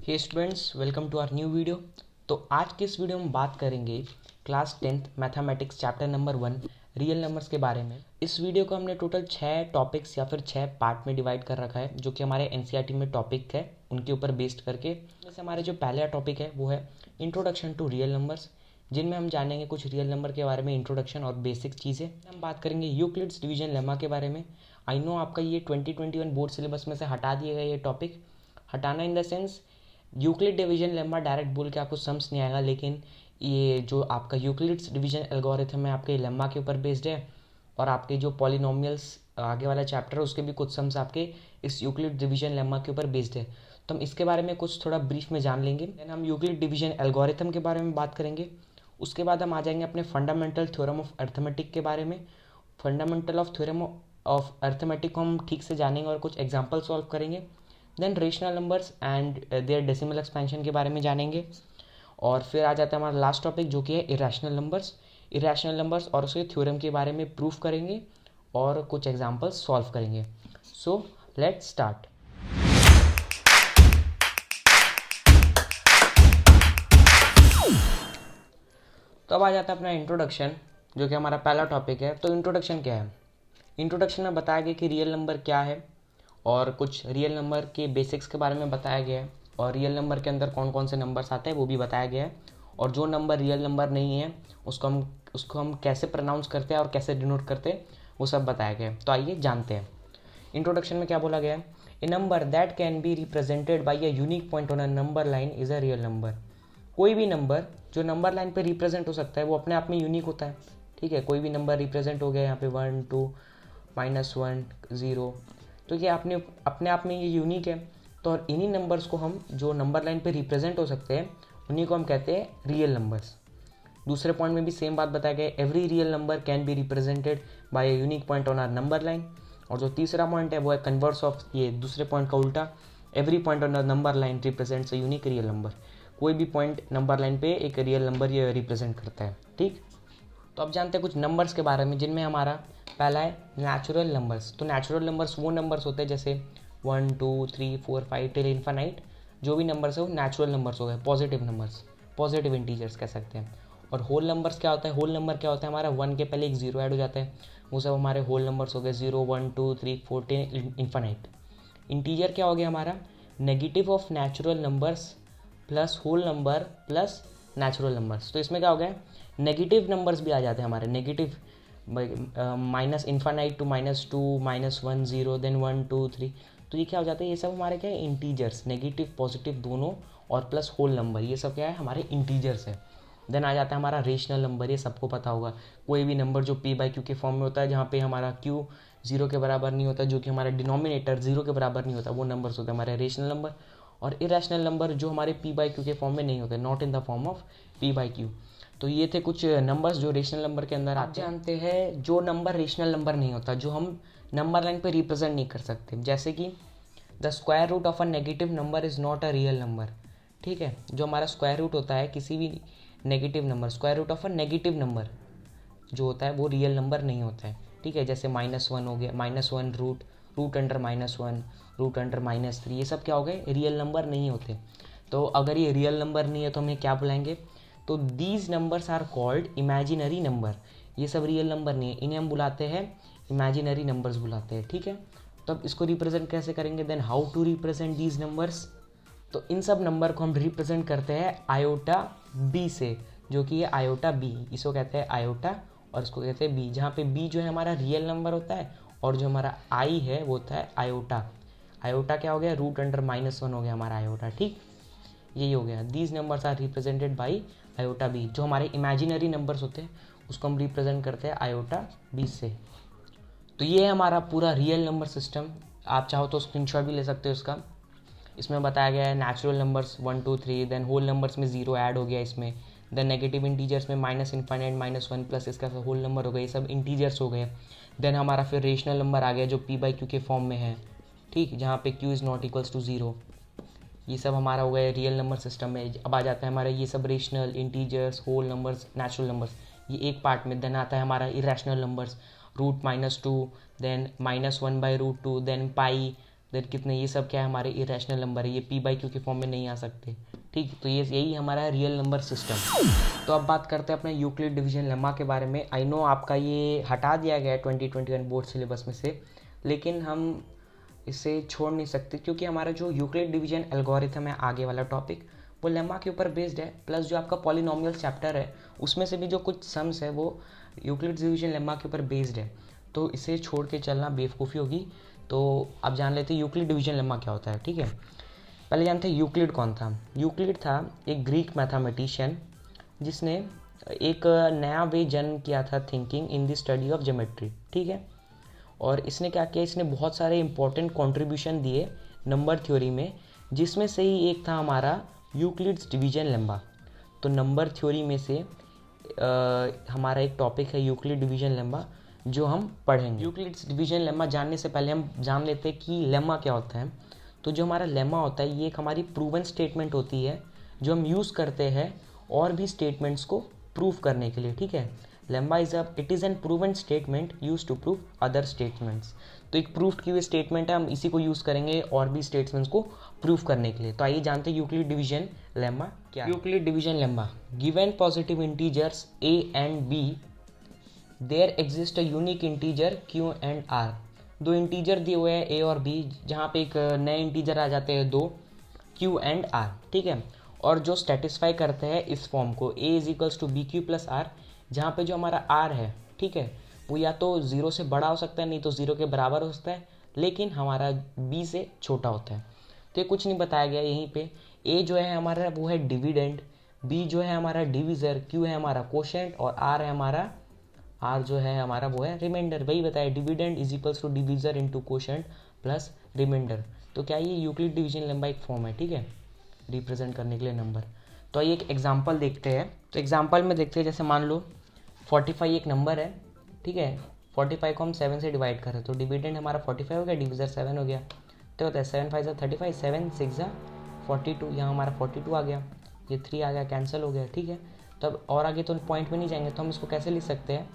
Hey students, welcome to our new video. तो आज के इस वीडियो में बात करेंगे class 10th mathematics chapter number 1 real numbers के बारे में। इस वीडियो को हमने टोटल 6 टॉपिक्स या फिर 6 पार्ट में डिवाइड कर रखा है, जो कि हमारे एनसीईआरटी में टॉपिक है उनके ऊपर बेस्ड करके। जैसे हमारे जो पहला टॉपिक है वो है इंट्रोडक्शन टू रियल नंबर्स, जिनमें हम जानेंगे कुछ रियल नंबर के बारे में, इंट्रोडक्शन और बेसिक चीज़ें। हम बात करेंगे यूक्लिड्स डिवीजन लेमा के बारे में। आई नो आपका ये 2021 बोर्ड सिलेबस में से हटा दिया गया ये टॉपिक। हटाना in the sense Euclid division lemma direct बोल के आपको समझ नहीं आएगा, लेकिन ये जो आपका यूक्लिड्स डिवीजन एल्गोरिथम है आपके लेमा के ऊपर बेस्ड है, और आपके जो पॉलिनोमियल्स आगे वाला चैप्टर है उसके भी कुछ सम्स आपके इस यूक्लिड डिवीजन लेमा के ऊपर बेस्ड है। तो हम इसके बारे में कुछ थोड़ा ब्रीफ में जान लेंगे। देन हम यूक्लिड डिवीजन एल्गोरिथम के बारे में बात करेंगे। उसके बाद हम आ जाएंगे अपने फंडामेंटल थ्योरम ऑफ अर्थमेटिक के बारे में। Fundamental of theorem of arithmetic को हम ठीक से जानेंगे और कुछ एग्जाम्पल सॉल्व करेंगे। Then rational numbers and their decimal expansion के बारे में जानेंगे। और फिर आ जाता है हमारा लास्ट टॉपिक, जो कि है इरेशनल नंबर्स। इरेशनल नंबर्स और उसके थ्योरम के बारे में प्रूफ करेंगे और कुछ एग्जांपल्स सॉल्व करेंगे। So let's start. तो अब आ जाता है अपना इंट्रोडक्शन, जो कि हमारा पहला टॉपिक है। तो इंट्रोडक्शन क्या है? इंट्रोडक्शन में बताया गया कि रियल नंबर क्या है, और कुछ रियल नंबर के बेसिक्स के बारे में बताया गया है, और रियल नंबर के अंदर कौन कौन से नंबर्स आते हैं वो भी बताया गया है, और जो नंबर रियल नंबर नहीं है उसको हम कैसे प्रोनाउंस करते हैं और कैसे डिनोट करते हैं वो सब बताया गया है। तो आइए जानते हैं। इंट्रोडक्शन में क्या बोला गया है? A number that can be represented by a unique point on a number line is a real number. कोई भी नंबर जो नंबर लाइन पे रिप्रेजेंट हो सकता है वो अपने आप में यूनिक होता है। ठीक है, कोई भी नंबर रिप्रेजेंट हो गया यहाँ पे 1 2 -1 0, तो ये अपने आप में ये यूनिक है। तो और इन्हीं नंबर्स को हम जो नंबर लाइन पे रिप्रेजेंट हो सकते हैं उन्हीं को हम कहते हैं रियल नंबर्स। दूसरे पॉइंट में भी सेम बात बताया गया है, every real number can be represented by a unique point on our number line. और जो तीसरा पॉइंट है वो है कन्वर्स ऑफ ये दूसरे पॉइंट का उल्टा, every point on the number line represents a unique real number. कोई भी पॉइंट नंबर लाइन पे एक रियल नंबर ये रिप्रेजेंट करता है। ठीक, तो अब जानते हैं कुछ नंबर्स के बारे में, जिनमें हमारा पहला है नेचुरल नंबर्स। तो नेचुरल नंबर्स वो नंबर्स होते हैं जैसे 1 2 3 4 5 टिल इन्फानाइट। जो भी नंबर्स है वो नेचुरल नंबर्स हो गए, पॉजिटिव नंबर्स, पॉजिटिव इंटीजर्स कह सकते हैं। और होल नंबर्स क्या होता है? होल नंबर क्या होता है? हमारा 1 के पहले एक 0 ऐड हो जाता है, वो सब हमारे होल नंबर्स हो गए, 0 1 2 3 4 टिल इन्फानाइट। इंटीजर क्या हो गया हमारा? Negative of natural numbers plus whole number plus natural numbers. तो इसमें क्या हो गया? नेगेटिव नंबर्स भी आ जाते हैं हमारे, negative minus infinite to -2 -1 0 then 1 2 3। तो ये क्या हो जाता है? ये सब हमारे क्या है? इंटीजर्स, नेगेटिव पॉजिटिव दोनों, और प्लस होल नंबर, ये सब क्या है? हमारे इंटीजर्स है। देन आ जाता है हमारा रेशनल नंबर। ये सबको पता होगा, कोई भी नंबर जो p/q के फॉर्म में होता है, जहाँ पे हमारा q 0 के बराबर नहीं होता, जो कि हमारा डिनोमिनेटर 0 के बराबर नहीं होता, वो नंबर्स होते हैं हमारे रेशनल नंबर। और इरेशनल नंबर जो हमारे p/q के फॉर्म में नहीं होते, not in the form of p/q। तो ये थे कुछ नंबर्स जो रेशनल नंबर के अंदर आते हैं। जानते हैं जो नंबर रेशनल नंबर नहीं होता, जो हम नंबर लाइन पे रिप्रेजेंट नहीं कर सकते, जैसे कि the square root of a negative number is not a real number. ठीक है, जो हमारा स्क्वायर रूट होता है किसी भी negative number, square root of a negative number जो होता है वो रियल नंबर नहीं होता है। ठीक है, जैसे -1 हो गया, -1 root, root under -1, root under -3, ये सब क्या हो गए? रियल नंबर नहीं होते। तो अगर ये रियल नंबर नहीं है तो हमें क्या बुलाएंगे? तो these numbers are called imaginary number. ये सब रियल नंबर नहीं है, इन्हें हम बुलाते हैं इमेजिनरी नंबर्स बुलाते हैं। ठीक है, तो अब इसको रिप्रेजेंट कैसे करेंगे? Then how to represent these numbers? तो इन सब नंबर को हम रिप्रेजेंट करते हैं आयोटा बी से, जो कि ये आयोटा बी, इसको कहते हैं आयोटा और इसको कहते हैं बी, जहाँ पे बी जो है हमारा रियल नंबर होता है, और जो हमारा आई है वो होता है आयोटा। आयोटा क्या हो गया? रूट अंडर -1 हो गया हमारा आयोटा। ठीक, यही हो गया। These numbers are represented by iota b. जो हमारे इमेजिनरी नंबर्स होते हैं उसको हम रिप्रेजेंट करते हैं आयोटा बी से। तो ये है हमारा पूरा रियल नंबर सिस्टम। आप चाहो तो स्क्रीनशॉट भी ले सकते हो इसका। इसमें बताया गया है natural numbers 1 2 3, then whole numbers में 0 ऐड हो गया इसमें, देन नेगेटिव इंटीजर्स में माइनस इन्फाइनाइट -1 प्लस इसका होल नंबर हो गया, ये सब इंटीजर्स हो गए। देन हमारा फिर रेशनल नंबर आ गया जो p/q के फॉर्म में है। ठीक, जहाँ पे q is not equals to 0। ये सब हमारा हो गया रियल नंबर सिस्टम में। अब आ जाता है हमारा ये सब rational, integers, whole numbers, natural numbers, ये एक पार्ट में। देन आता है हमारा irrational numbers, root -2, then -1/√2, then pi, then कितने, ये सब क्या है हमारे इरेशनल नंबर है, ये पी बाई क्यू के फॉर्म में नहीं आ सकते, ठीक। तो ये यही हमारा रियल नंबर सिस्टम। तो अब बात करते हैं अपने यूक्लिड डिवीजन लेमा के बारे में। आई नो आपका ये हटा दिया गया है 2021 बोर्ड सिलेबस में से, लेकिन हम इसे छोड़ नहीं सकते क्योंकि हमारा जो यूक्लिड डिवीजन एल्गोरिथम है आगे वाला टॉपिक, वो लेमा के ऊपर बेस्ड है। प्लस जो आपका पॉलिनोमियल चैप्टर है उसमें से भी जो कुछ सम्स है वो यूक्लिड डिवीजन लेमा के ऊपर बेस्ड है। तो इसे छोड़ के चलना बेवकूफ़ी होगी। तो अब जान लेते हैं यूक्लिड डिवीजन लेमा क्या होता है, ठीक है। पहले जानते हैं यूक्लिड कौन था। यूक्लिड था एक ग्रीक मैथमेटिशियन जिसने एक नया वे जन्म किया था thinking in the study of geometry, ठीक है। और इसने क्या किया, इसने बहुत सारे इंपॉर्टेंट कंट्रीब्यूशन दिए नंबर थ्योरी में, जिसमें से ही एक था हमारा यूक्लिड्स डिवीजन लेम्मा। तो नंबर थ्योरी में से हमारा एक टॉपिक है यूक्लिड डिवीजन लेम्मा जो हम पढ़ेंगे। यूक्लिड्स डिवीजन लेम्मा जानने से पहले हम जान लेते हैं कि लेम्मा क्या होता है। तो जो हमारा लेम्मा होता है ये एक हमारी प्रूवन स्टेटमेंट होती है जो हम यूज़ करते हैं और भी स्टेटमेंट्स को प्रूव करने के लिए, ठीक है। Lemma it is an proven statement use to prove other statements. तो एक प्रूफ की हुई स्टेटमेंट है, हम इसी को यूज़ करेंगे और भी स्टेटमेंट्स को प्रूव करने के लिए। तो आइए जानते हैं यूक्लिड डिवीजन लेम्मा क्या है। Euclid division lemma, given positive integers a and b, there exist a unique integer q and r। दो इंटीजर दिए हुए हैं a और b, जहाँ पे एक नए इंटीजर आ जाते हैं दो, q एंड r, ठीक है। और जो स्टेटिस्फाई करते हैं इस फॉर्म को a is equals to b q plus r, जहाँ पे जो हमारा r है, ठीक है, वो या तो 0 से बड़ा हो सकता है, नहीं तो 0 के बराबर हो सकता है, लेकिन हमारा b से छोटा होता है। तो ये कुछ नहीं बताया गया यहीं पे। a जो है हमारा वो है डिविडेंड, b जो है हमारा डिविज़र, q है हमारा कोशेंट और r है हमारा, r जो है हमारा वो है रिमाइंडर। वही बताया, dividend is equals to divisor into quotient plus remainder. तो क्या ये यूक्लिड डिवीजन लेम्मा एक फॉर्म है, ठीक है, रिप्रेजेंट करने के लिए नंबर। तो आइए एक एग्जांपल देखते हैं। तो एग्जांपल में देखते हैं, जैसे मान लो 45 एक नंबर है, ठीक है। 45 को हम 7 से डिवाइड करें तो डिविडेंड हमारा 45 हो गया, डिविज़र 7 हो गया। तो होता है 7 5 35, 7 6 42, यहाँ हमारा 42 आ गया, ये 3 आ गया, कैंसिल हो गया, ठीक है। तो अब और आगे तो पॉइंट में नहीं जाएंगे, तो हम इसको कैसे लिख सकते हैं,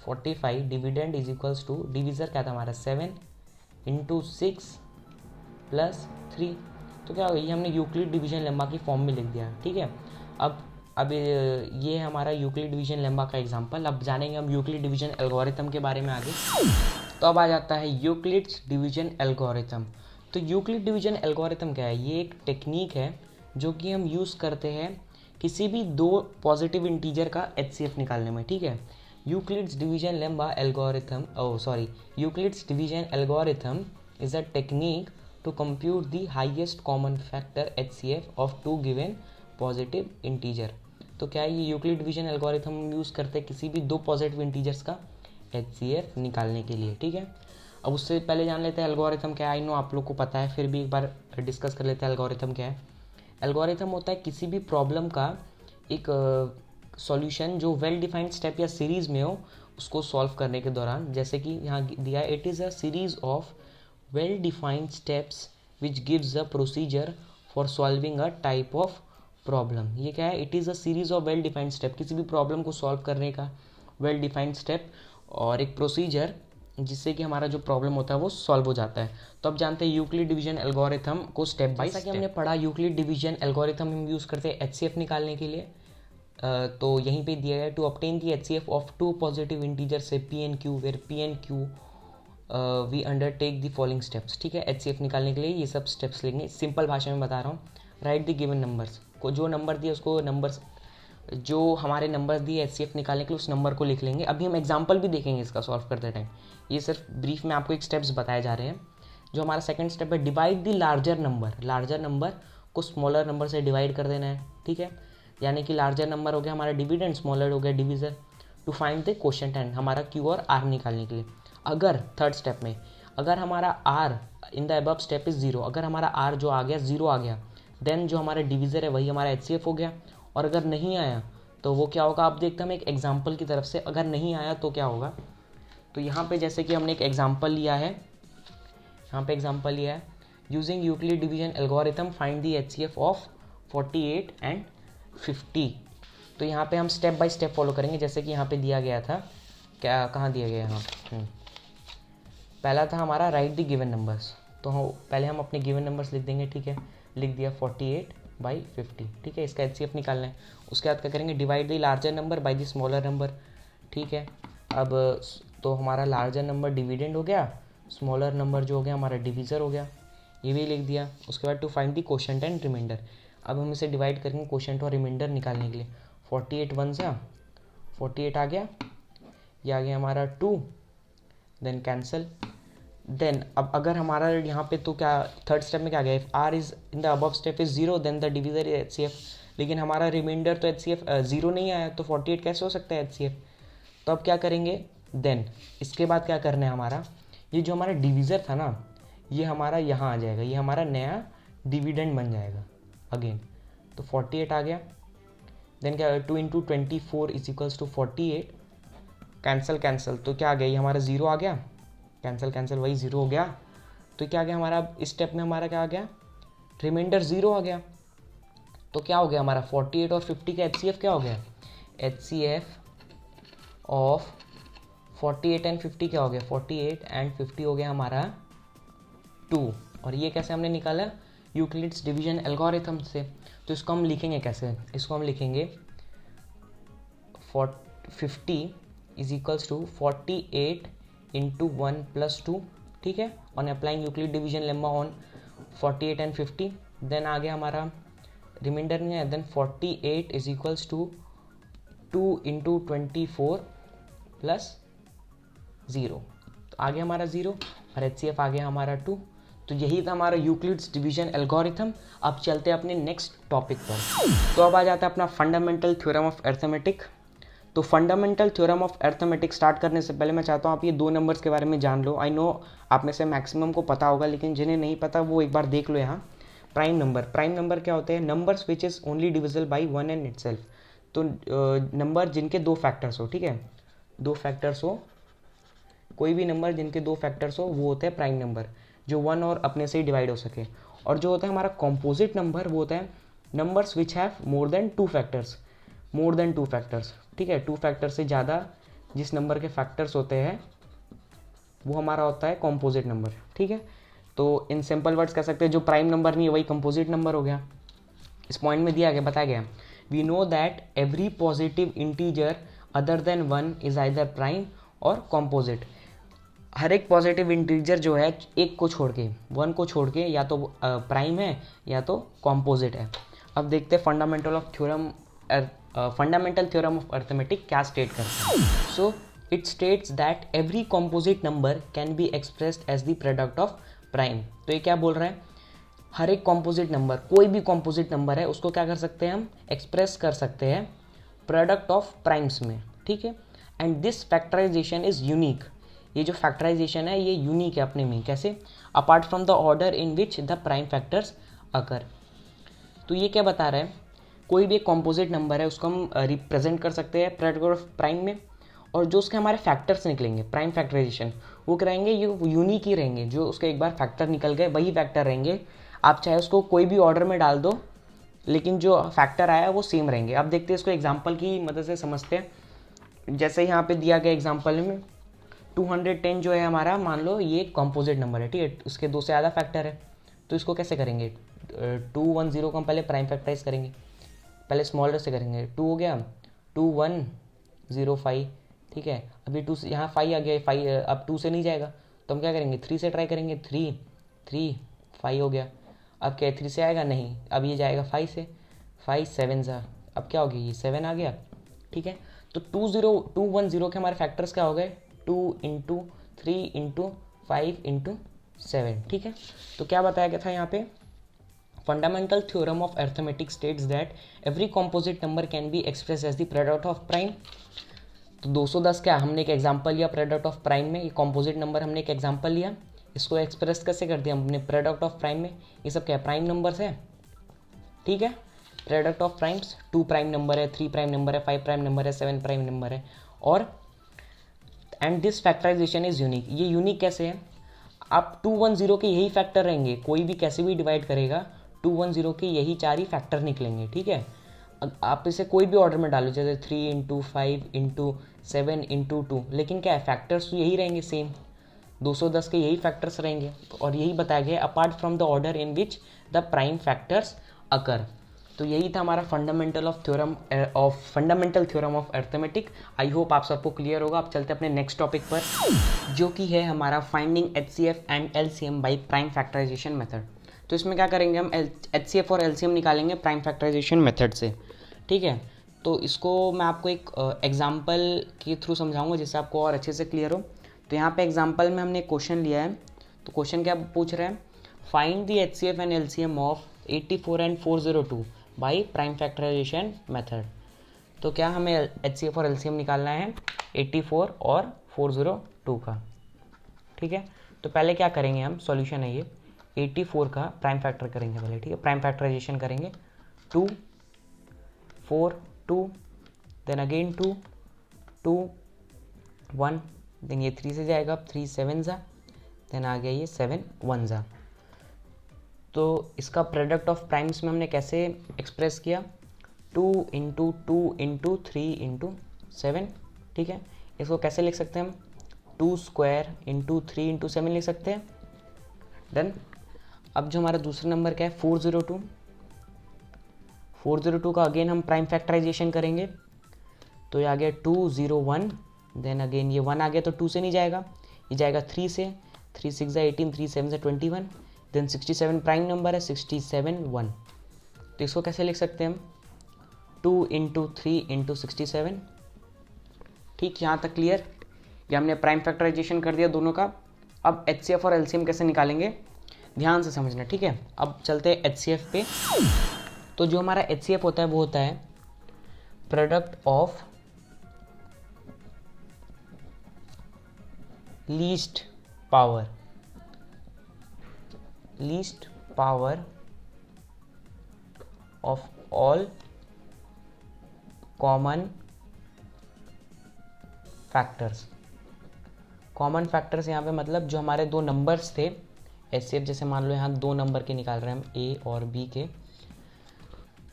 45 dividend is equals to, divisor क्या था हमारा 7 इंटू 6 प्लस 3। तो क्या होगा, ये हमने यूक्लिड डिवीजन लेम्मा की फॉर्म में लिख दिया, ठीक है। अब ये है हमारा यूक्लिड डिवीजन लेम्मा का एग्जांपल। अब जानेंगे हम यूक्लिड डिवीजन एल्गोरिथम के बारे में आगे। तो अब आ जाता है यूक्लिड्स डिवीजन एल्गोरिथम। तो यूक्लिड डिवीजन एल्गोरिथम क्या है, ये एक टेक्निक है जो कि हम यूज़ करते हैं किसी भी दो पॉजिटिव इंटीजर का HCF निकालने में, ठीक है। Euclid's division lemma algorithm, Euclid's division algorithm is a technique to compute the highest common factor HCF of two given positive integer। तो क्या है, ये यूक्लिड डिवीजन एल्गोरिथम हम यूज़ करते हैं किसी भी दो पॉजिटिव इंटीजर्स का HCF निकालने के लिए, ठीक है। अब उससे पहले जान लेते हैं एल्गोरिथम क्या है। आई नो आप लोग को पता है, फिर भी एक बार डिस्कस कर लेते हैं एल्गोरिथम क्या है। एल्गोरिथम होता है किसी भी प्रॉब्लम का एक सॉल्यूशन जो वेल डिफाइंड स्टेप या सीरीज़ में हो, उसको सॉल्व करने के दौरान, जैसे कि यहाँ दिया है, it is a series of well defined steps which gives a procedure for solving a type of problem। ये क्या है, it is a series of well defined step, किसी भी प्रॉब्लम को सॉल्व करने का well defined step और एक प्रोसीजर जिससे कि हमारा जो प्रॉब्लम होता है वो सॉल्व हो जाता है। तो अब जानते हैं यूक्लिड डिवीजन एल्गोरिथम को स्टेप बाय स्टेप। जैसा कि हमने पढ़ा, यूक्लिड डिवीजन एल्गोरिथम हम यूज़ करते हैं HCF निकालने के लिए। तो यहीं पे दिया है, to obtain the HCF of two positive integers say P and Q, where P and Q we undertake the following steps, ठीक है। HCF निकालने के लिए ये सब स्टेप्स लेंगे। सिंपल भाषा में बता रहा हूँ, राइट द गिवन नंबर्स को, जो नंबर दिए उसको नंबर्स, जो हमारे नंबर दिए HCF निकालने के लिए उस नंबर को लिख लेंगे। अभी हम एग्जांपल भी देखेंगे इसका सॉल्व करते टाइम, ये सिर्फ ब्रीफ में आपको एक स्टेप्स बताए जा रहे हैं। जो हमारा सेकंड स्टेप है, divide the larger number, larger number को स्मॉलर नंबर से डिवाइड कर देना है, ठीक है। यानी कि लार्जर नंबर हो गया हमारा डिविडेंड, स्मॉलर हो गया divisor, to find the quotient and, हमारा Q और R निकालने के लिए। अगर थर्ड स्टेप में अगर हमारा R in the above step is 0, अगर हमारा R जो आ गया 0 आ गया, देन जो हमारा डिविज़र है वही हमारा HCF हो गया। और अगर नहीं आया तो वो क्या होगा, आप देखते हैं हम एक एग्जांपल की तरफ से, अगर नहीं आया तो क्या होगा। तो यहाँ पे जैसे कि हमने एक एग्जांपल लिया है, यहाँ पे एग्जांपल लिया है, using Euclid division algorithm find the HCF of 48 and 50। तो यहाँ पे हम स्टेप बाय स्टेप फॉलो करेंगे, जैसे कि यहाँ पे दिया गया था, क्या कहाँ दिया गया है, हाँ, पहला था हमारा राइट द गिवन नंबर्स, तो पहले हम अपने गिवन नंबर्स लिख देंगे, ठीक है। लिख दिया 48/50, ठीक है। इसका HCF निकालना है। उसके बाद क्या करेंगे, divide the larger number by the smaller number, ठीक है। अब तो हमारा लार्जर नंबर डिविडेंड हो गया, स्मॉलर नंबर जो हो गया हमारा डिवीज़र हो गया, ये भी लिख दिया। उसके बाद to find the quotient and remainder, अब हम इसे डिवाइड करेंगे क्वोशंट और रिमाइंडर निकालने के लिए। 48 1 से 48 आ गया, ये आ गया हमारा 2, देन कैंसिल। देन अब अगर हमारा यहाँ पे तो क्या थर्ड स्टेप में क्या गया, if r is in the above step is 0 then the divisor is HCF, लेकिन हमारा रिमाइंडर तो HCF 0 नहीं आया, तो 48 कैसे हो सकता है HCF। तो अब क्या करेंगे, देन इसके बाद क्या करना है, हमारा ये जो हमारा डिवीज़र था ना, ये हमारा यहाँ आ जाएगा, ये हमारा नया डिविडेंड बन जाएगा अगेन। तो 48 आ गया, देन क्या 2 × 24 is equals to 48, cancel cancel, तो क्या आ गया, ये हमारा 0 आ गया, कैंसिल कैंसिल वही 0 हो गया। तो क्या आ गया हमारा, इस स्टेप में हमारा क्या आ गया, रिमाइंडर 0 आ गया। तो क्या हो गया हमारा 48 और 50 का HCF क्या हो गया, HCF ऑफ 48 एंड 50 क्या हो गया, 48 एंड 50 हो गया हमारा 2। और ये कैसे हमने निकाला, यूक्लिड्स डिवीजन एल्गोरिथम से। तो इसको हम लिखेंगे कैसे, इसको हम लिखेंगे 50 इज इक्वल्स टू 48 इंटू 1 + 2, ठीक है, on applying Euclid division lemma on 48 and 50। Then आ गया हमारा रिमाइंडर नहीं है, देन 48 इज इक्वल्स टू 2 × 24 + 0, तो आ गया हमारा 0 और HCF आ गया हमारा 2। तो यही था हमारा यूक्लिड्स डिवीजन एल्गोरिथम। अब चलते हैं अपने नेक्स्ट टॉपिक पर। तो अब आ जाता है अपना फंडामेंटल थ्योरम ऑफ अर्थमेटिक। तो fundamental theorem of arithmetic start करने से पहले मैं चाहता हूँ आप ये 2 नंबर्स के बारे में जान लो। आई नो आप में से मैक्सिमम को पता होगा, लेकिन जिन्हें नहीं पता वो एक बार देख लो यहाँ। प्राइम नंबर क्या होते हैं, numbers which is only divisible by 1 and itself. तो नंबर जिनके 2 फैक्टर्स हो, ठीक है, 2 फैक्टर्स हो, कोई भी नंबर जिनके 2 फैक्टर्स हो वो होते हैं प्राइम नंबर, जो 1 और अपने से ही डिवाइड हो सके। और जो होता है हमारा कॉम्पोजिट नंबर, वो होता है numbers which have more than 2 factors, ठीक है। 2 फैक्टर से ज़्यादा जिस नंबर के फैक्टर्स होते हैं वो हमारा होता है कॉम्पोजिट नंबर, ठीक है। तो इन सिंपल वर्ड्स कह सकते हैं जो प्राइम नंबर नहीं है वही कंपोजिट नंबर हो गया। इस पॉइंट में दिया गया, बताया गया, we know that every positive integer other than 1 is either prime or composite. हर एक पॉजिटिव इंटीजर जो है एक को छोड़ के, 1 को छोड़ के, या तो प्राइम है या तो कॉम्पोजिट है। अब देखते हैं फंडामेंटल थ्योरम ऑफ अर्थमेटिक क्या स्टेट करता है। So it states that every composite number can be expressed as the product of prime. तो ये क्या बोल रहा है, हर एक कॉम्पोजिट नंबर, कोई भी कॉम्पोजिट नंबर है उसको क्या कर सकते हैं हम, एक्सप्रेस कर सकते हैं प्रोडक्ट ऑफ प्राइम्स में, ठीक है। And this factorization is unique, ये जो फैक्टराइजेशन है ये यूनिक है अपने में, कैसे, apart from the order in which the prime factors occur. तो ये क्या बता रहा है, कोई भी एक कॉम्पोजिट नंबर है उसको हम रिप्रेजेंट कर सकते हैं प्रोडक्ट ऑफ प्राइम में, और जो उसके हमारे फैक्टर्स निकलेंगे प्राइम फैक्टराइजेशन वो कराएंगे, ये यूनिक ही रहेंगे, जो उसके एक बार फैक्टर निकल गए वही फैक्टर रहेंगे। आप चाहे उसको कोई भी ऑर्डर में डाल दो, लेकिन जो फैक्टर आया वो सेम रहेंगे। अब देखते हैं इसको एग्जांपल की मदद से समझते हैं। जैसे यहाँ पे दिया गया एग्जांपल में 210 जो है हमारा, मान लो ये कॉम्पोजिट नंबर है, ठीक है, उसके 2 से ज़्यादा फैक्टर है। तो इसको कैसे करेंगे, 210 को हम पहले प्राइम फैक्टराइज करेंगे, पहले स्मॉलर से करेंगे, 2 हो गया 2105, ठीक है। अभी 2 से यहाँ 5 आ गया, 5 अब 2 से नहीं जाएगा, तो हम क्या करेंगे 3 से ट्राई करेंगे, 5 हो गया। अब क्या 3 से आएगा, नहीं, अब ये जाएगा 5 से, 5 7 ज़ा, अब क्या हो गया, ये 7 आ गया, ठीक है। तो 210 के हमारे फैक्टर्स क्या हो गए, 2 × 3 × 5 × 7, ठीक है। तो क्या बताया गया था यहाँ पे, fundamental theorem of arithmetic states that every composite number can be express as the product of prime. तो 210 क्या, हमने एक एग्जांपल लिया प्रोडक्ट ऑफ प्राइम में, ये कॉम्पोजिट नंबर हमने एक एग्जांपल लिया, इसको एक्सप्रेस कैसे कर दिया हमने प्रोडक्ट ऑफ प्राइम में। ये सब क्या है, प्राइम नंबर्स है, ठीक है, product of primes, 2 prime number है, 3 प्राइम नंबर है, 5 प्राइम नंबर है, 7 प्राइम नंबर है। और and this factorization is unique, ये यूनिक कैसे है, आप 210 के यही फैक्टर रहेंगे, कोई भी कैसे भी डिवाइड करेगा 210 के यही 4 ही फैक्टर निकलेंगे, ठीक है। आप इसे कोई भी ऑर्डर में डालो, जैसे 3 × 5 × 7 × 2, लेकिन क्या है फैक्टर्स तो यही रहेंगे सेम। 210 के यही फैक्टर्स रहेंगे और यही बताया गया apart from the order in which the prime factors occur. तो यही था हमारा fundamental theorem of arithmetic. I hope आप सबको क्लियर होगा। अब चलते हैं अपने नेक्स्ट टॉपिक पर, जो कि है हमारा finding HCF and LCM by prime factorization method. तो इसमें क्या करेंगे हम, HCF और LCM निकालेंगे प्राइम फैक्टराइजेशन मेथड से, ठीक है। तो इसको मैं आपको एक एग्जाम्पल के थ्रू समझाऊंगा जिससे आपको और अच्छे से क्लियर हो। तो यहाँ पे एग्जाम्पल में हमने क्वेश्चन लिया है। तो क्वेश्चन क्या पूछ रहे हैं, find the HCF and LCM of 84 and 402 by prime factorization method. तो क्या हमें HCF और LCM निकालना है 84 और 402 का, ठीक है। तो पहले क्या करेंगे हम, सॉल्यूशन है ये, 84 का प्राइम फैक्टर करेंगे पहले, ठीक है। प्राइम फैक्टराइजेशन करेंगे 2 4 2 देन अगेन 2 2 1 देन ये 3 से जाएगा, अब 3 7 जा, देन आ गया ये 7 1 जा। तो इसका प्रोडक्ट ऑफ प्राइम्स में हमने कैसे एक्सप्रेस किया, 2 इंटू 2 इंटू 3 इंटू 7, ठीक है। इसको कैसे लिख सकते हैं हम, 2 स्क्वायर इंटू 3 इंटू 7 लिख सकते हैं। डन। अब जो हमारा दूसरा नंबर क्या है 402, 402 का अगेन हम प्राइम फैक्टराइजेशन करेंगे। तो ये आ गया 201, देन अगेन ये 1 आ गया तो 2 से नहीं जाएगा, ये जाएगा 3 से, 3 6 जा 18, 3 7 जा 21, देन 67 प्राइम नंबर है 67 1। तो इसको कैसे लिख सकते हैं हम, 2 इंटू 3 इंटू 67, ठीक। यहाँ तक क्लियर। ये हमने प्राइम फैक्टराइजेशन कर दिया दोनों का। अब HCF और LCM कैसे निकालेंगे ध्यान से समझना, ठीक है। अब चलते हैं HCF पे। तो जो हमारा HCF होता है वो होता है product of least power of all common factors. Common factors यहाँ पे मतलब जो हमारे दो नंबर्स थे HCF, जैसे मान लो यहाँ 2 नंबर के निकाल रहे हैं हम A और B के,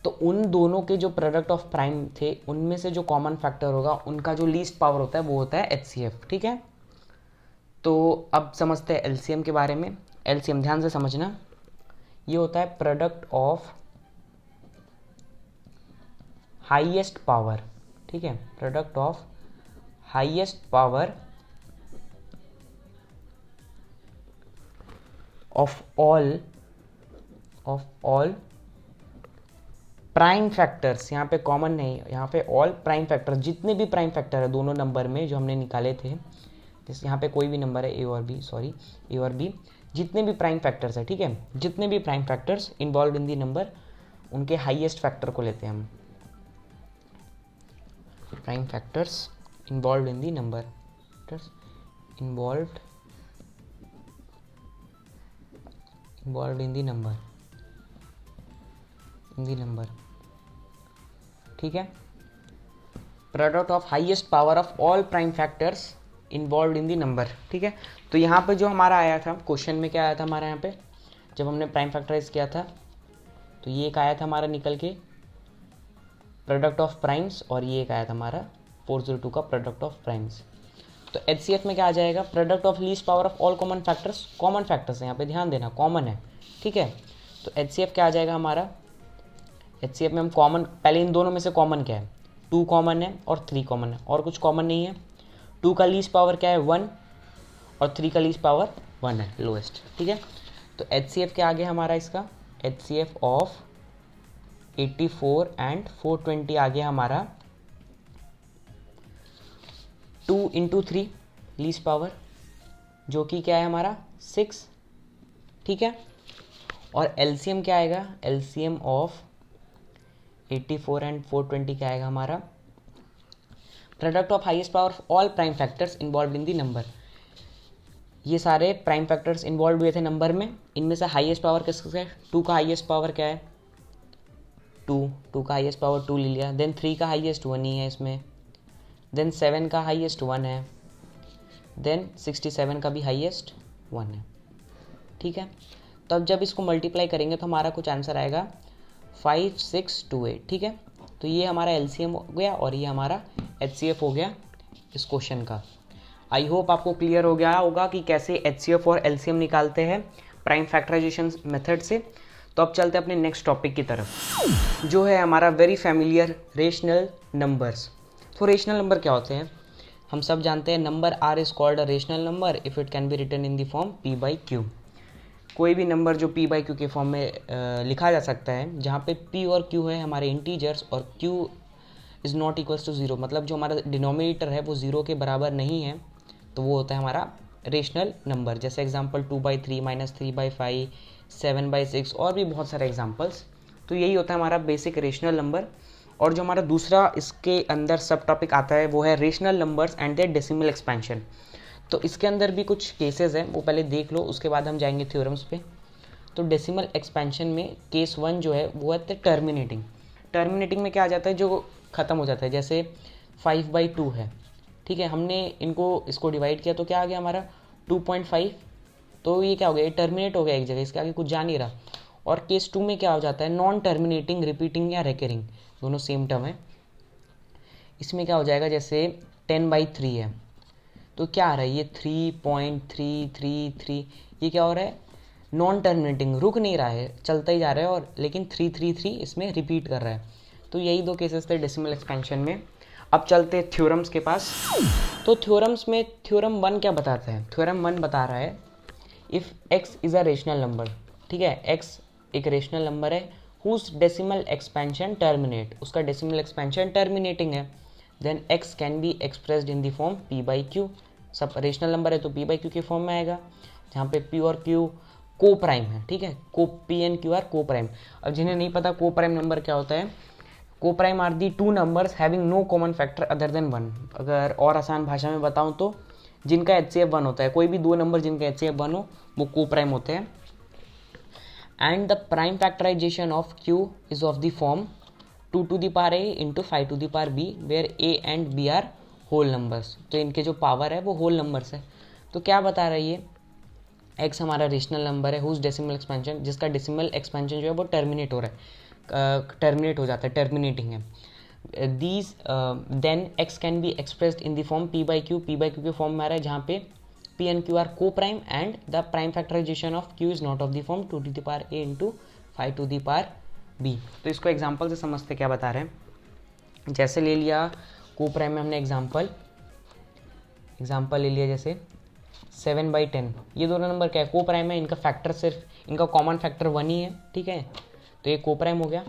तो उन दोनों के जो प्रोडक्ट ऑफ प्राइम थे उनमें से जो कॉमन फैक्टर होगा उनका जो लीस्ट पावर होता है वो होता है HCF, ठीक है। तो अब समझते हैं LCM के बारे में। LCM ध्यान से समझना, ये होता है प्रोडक्ट ऑफ हाईएस्ट पावर, ठीक है। Product of highest power of all prime factors. यहाँ पे कॉमन नहीं, यहाँ पे ऑल प्राइम फैक्टर्स, जितने भी प्राइम फैक्टर है दोनों नंबर में जो हमने निकाले थे, जैसे यहाँ पे कोई भी नंबर है ए और बी, जितने भी प्राइम फैक्टर्स है, ठीक है, जितने भी prime factors involve in the number, उनके हाईएस्ट फैक्टर को लेते हैं हम, prime factors involve in the number, involve in the number, ठीक है। Product of highest power of all prime factors involve in the number, ठीक है। तो यहाँ पे जो हमारा आया था क्वेश्चन में, क्या आया था हमारा यहाँ पे जब हमने प्राइम फैक्टराइज किया था, तो ये एक आया था हमारा निकल के प्रोडक्ट ऑफ प्राइम्स, और ये एक आया था हमारा 402 का प्रोडक्ट ऑफ प्राइम्स। तो HCF में क्या आ जाएगा, product of least power of all common factors. Common factors है यहाँ पे, ध्यान देना कॉमन है, ठीक है। तो HCF क्या आ जाएगा हमारा, HCF में हम कॉमन, पहले इन दोनों में से कॉमन क्या है, 2 कॉमन है और 3 कॉमन है, और कुछ कॉमन नहीं है। 2 का लीस्ट पावर क्या है 1, और 3 का लीस्ट पावर 1 है, लोएस्ट, ठीक है। तो HCF क्या आ गया हमारा, इसका HCF ऑफ 84 एंड 420 आ गया हमारा 2 इंटू 3 लीस्ट पावर, जो कि क्या है हमारा 6, ठीक है। और LCM क्या आएगा, LCM ऑफ 84 एंड 420 क्या आएगा हमारा, product of highest power of all prime factors involve in the number. ये सारे प्राइम फैक्टर्स इन्वॉल्व हुए थे नंबर में, इनमें से हाईएस्ट पावर किसका है, 2 का हाईएस्ट पावर क्या है 2 का हाईएस्ट पावर 2 ले लिया, देन 3 का हाईएस्ट 1 ही है इसमें, देन 7 का हाईएस्ट 1 है, देन 67 का भी हाईएस्ट 1 है, ठीक है। तो अब जब इसको मल्टीप्लाई करेंगे तो हमारा कुछ आंसर आएगा 5628, ठीक है। तो ये हमारा LCM हो गया और ये हमारा HCF हो गया इस क्वेश्चन का। आई होप आपको क्लियर हो गया होगा कि कैसे HCF और LCM निकालते हैं प्राइम फैक्टराइजेशन मेथड से। तो अब चलते हैं अपने नेक्स्ट टॉपिक की तरफ, जो है हमारा वेरी फैमिलियर रेशनल नंबर्स। तो रेशनल नंबर क्या होते हैं? हम सब जानते हैं number r is called a rational number if it can be written in the form P/Q। कोई भी नंबर जो P/Q के फॉर्म में लिखा जा सकता है, जहाँ पे P और Q है हमारे इंटीजर्स और Q is not equals to zero, मतलब जो हमारा डिनोमिनेटर है वो ज़ीरो के बराबर नहीं है, तो वो होता है हमारा रेशनल नंबर। जैसे एग्जांपल 2/3 -3/5 7/6 और भी बहुत सारे एग्जांपल्स। तो यही होता है हमारा बेसिक रेशनल नंबर। और जो हमारा दूसरा इसके अंदर सब टॉपिक आता है वो है rational numbers and their decimal expansion. तो इसके अंदर भी कुछ केसेस हैं, वो पहले देख लो, उसके बाद हम जाएंगे थ्योरम्स पे। तो डेसिमल एक्सपेंशन में केस 1 जो है वो है टर्मिनेटिंग। टर्मिनेटिंग में क्या आ जाता है, जो ख़त्म हो जाता है। जैसे 5/2 है, ठीक है, हमने इसको डिवाइड किया तो क्या आ गया हमारा 2.5, तो ये क्या हो गया, ये टर्मिनेट हो गया एक जगह, इसके आगे कुछ जा नहीं रहा। और केस 2 में क्या हो जाता है, नॉन टर्मिनेटिंग, रिपीटिंग या रेकरिंग, दोनों सेम टर्म है। इसमें क्या हो जाएगा, जैसे 10/3 है, तो क्या आ रहा है, ये 3.333, ये क्या हो रहा है, नॉन टर्मिनेटिंग, रुक नहीं रहा है, चलता ही जा रहा है, और लेकिन 333 इसमें रिपीट कर रहा है। तो यही दो केसेस थे डेसिमल एक्सपेंशन में। अब चलते हैं थ्योरम्स के पास। तो थ्योरम्स में थ्योरम 1 क्या बताता है? थ्योरम 1 बता रहा है if x is a rational number, ठीक है, x एक रेशनल नंबर है हुज डेसिमल एक्सपेंशन टर्मिनेट, उसका डेसिमल एक्सपेंशन टर्मिनेटिंग है, then x can be expressed in the form P/Q। सब रेशनल नंबर है तो P/Q के फॉर्म में आएगा, जहाँ पे P और Q को प्राइम है, ठीक है, P एंड Q आर को प्राइम। अब जिन्हें नहीं पता को प्राइम नंबर क्या होता है, coprime are the two numbers having no common factor other than 1। अगर और आसान भाषा में बताऊं तो जिनका HCF 1 होता है, कोई भी दो नंबर जिनका HCF 1 हो वो को प्राइम होते हैं। And the prime factorization of Q is of the form 2⁴ into 5⁵B where A and B are whole numbers. तो इनके जो पावर है वो होल नंबर्स है। तो क्या बता रहा है ये, x हमारा रेशनल नंबर है हुज डेसिमल एक्सपेंशन, जिसका डेसिमल एक्सपेंशन जो है वो टर्मिनेट हो रहा है, टर्मिनेट हो जाता है, टर्मिनेटिंग है। These then x can be expressed in the form P/Q। P/Q के फॉर्म में आ रहा है, जहाँ पे P and Q are coprime and the prime factorization of Q is not of the form 2⁴ into 5⁵B। तो इसको example से समझते क्या बता रहे हैं। जैसे ले लिया को प्राइम में हमने एग्जाम्पल ले लिया, जैसे 7/10, ये दोनों नंबर क्या है, को प्राइम है, इनका फैक्टर सिर्फ इनका कॉमन फैक्टर 1 ही है, ठीक है, तो ये को प्राइम हो गया,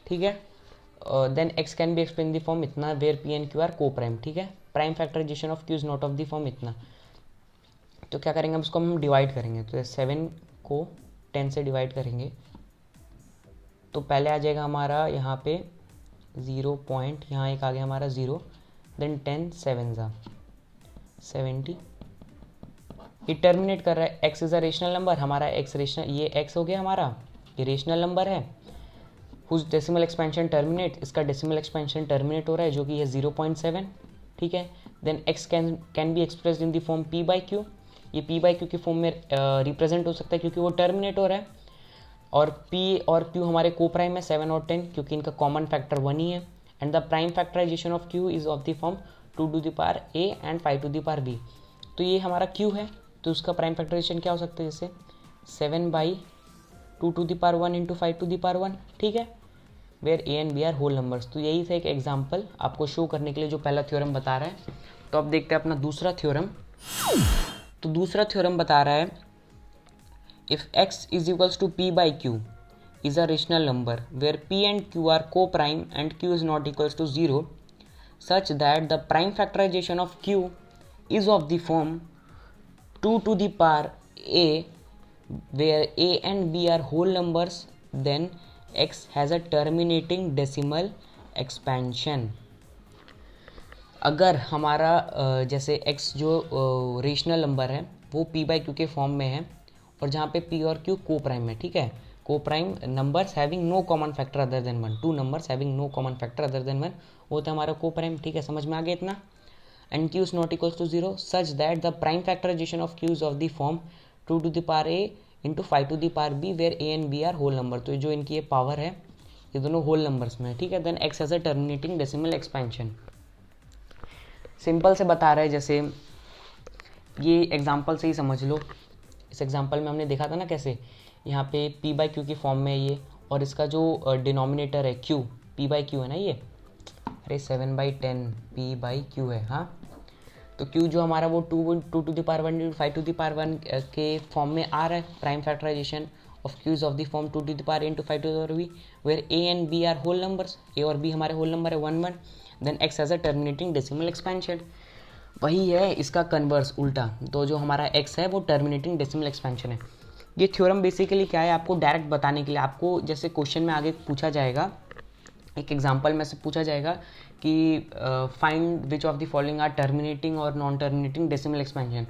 ठीक है। Then x can be explain the form इतना where P and Q are coprime, ठीक है, prime factorization of Q is not of the form इतना। तो क्या करेंगे, अब इसको हम डिवाइड करेंगे, तो 7 को 10 से डिवाइड करेंगे तो पहले आ जाएगा हमारा यहाँ पे 0 पॉइंट, यहाँ एक आ गया हमारा 0, देन 10 7 ज़ा 70। ये टर्मिनेट कर रहा है, x is a rational number, हमारा x रेशनल, ये x हो गया हमारा, ये रेशनल नंबर है हुज डेसिमल एक्सपेंशन टर्मिनेट, इसका डेसिमल एक्सपेंशन टर्मिनेट हो रहा है जो कि है 0.7, ठीक है। Then x can be expressed in the form P/Q, ये P/Q के फॉर्म में रिप्रेजेंट हो सकता है क्योंकि वो टर्मिनेट हो रहा है। और P और Q हमारे को प्राइम है 7 और 10, क्योंकि इनका कॉमन फैक्टर 1 ही है। And the prime factorization of Q is of the form 2⁴A and 5⁵B। तो ये हमारा Q है, तो उसका प्राइम फैक्टराइजेशन क्या हो सकता है, जैसे 7/2⁴1 इंटू 5⁴1, ठीक है, where A and B are whole numbers. तो यही था एक एग्जाम्पल आपको शो करने के लिए जो पहला थ्योरम बता रहा है। तो अब देखते हैं अपना दूसरा थ्योरम। तो दूसरा थ्योरम बता रहा है if x is equals to P/Q is a rational number where P and Q are co-prime and Q is not equals to 0 such that the prime factorization of Q is of the form 2⁴A where A and B are whole numbers, then x has a terminating decimal expansion। अगर हमारा जैसे x जो rational number है वो P/Q के form में है और जहाँ पे P और Q को प्राइम है, ठीक है, coprime numbers having no common factor other than 1, two numbers having no common factor other than 1 वो होता है हमारा को प्राइम, ठीक है, समझ में आ गया इतना। And Q is not equals to 0 such that the prime factorization of Q is of the form 2⁴A into 5⁵B where A and B are whole number. तो जो इनकी ये पावर है ये दोनों होल नंबर्स में है, ठीक है। Then x has a terminating decimal expansion. Simple से बता रहे हैं, जैसे ये एग्जांपल से ही समझ लो। इस एग्जांपल में हमने देखा था ना कैसे यहाँ पे p बाई क्यू की फॉर्म में है ये, और इसका जो डिनोमिनेटर है q, p बाई क्यू है ना ये, अरे 7/10 p बाई क्यू है। हाँ, तो q जो हमारा वो 2 to the power 1 5 to the power 1 के फॉर्म में आ रहा है। Prime factorization of q is of the form 2 to the power n to 5 to the power b, where a and b are whole numbers, a और b हमारे whole number है 1 1। Then x has a terminating decimal expansion, वही है इसका converse उल्टा। तो जो हमारा x है वो टर्मिनेटिंग डेसिमल एक्सपेंशन है। ये थ्योरम बेसिकली क्या है, आपको डायरेक्ट बताने के लिए, आपको जैसे क्वेश्चन में आगे पूछा जाएगा, एक एग्जांपल में से पूछा जाएगा कि find which of the following are terminating or non terminating decimal expansion,